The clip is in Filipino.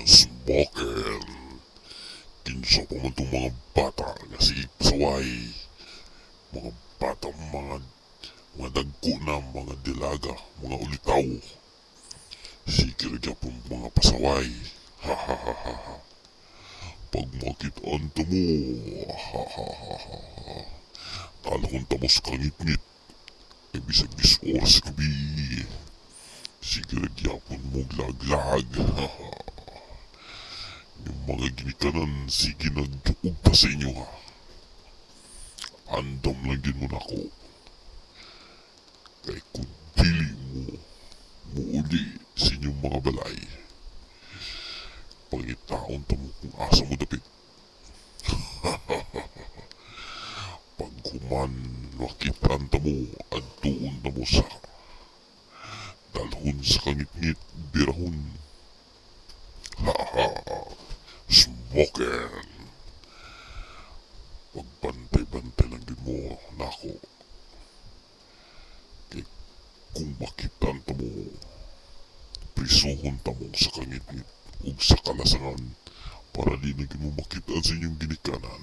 Smokin. Kinsa pa man itong mga bata nga sige pasaway. Mga bata, mga dagko na, mga dilaga, mga ulitaw. Sige gyapon mga pasaway. Ha ha ha ha ha. Pag makitaan ta mo, ha ha ha ha ha. Kalahon ta mo sa kangit-ngit. E bisag 10 oras gabi. Sige gyapon mo laglag. Ha ha. Yung mga ginikanan, sige nag-ugta sa inyo ha. Andam lang din mo na ako. Kay kung dili mo, muuli sa inyong mga balay. Pangitaon ta mo kung asa mo dapit. Pag human makitaan ta mo, adtuon na mo sa dalhon sa kangit-ngit, birahon. Ha ha. Smokin. Pagbantay-bantay lang din mo, nako. Kaya kung makitan ta mo, prisuhon ta mo sa kangit-ngit ug sa kalasangan para di na mo makitaan sa inyong ginikanan.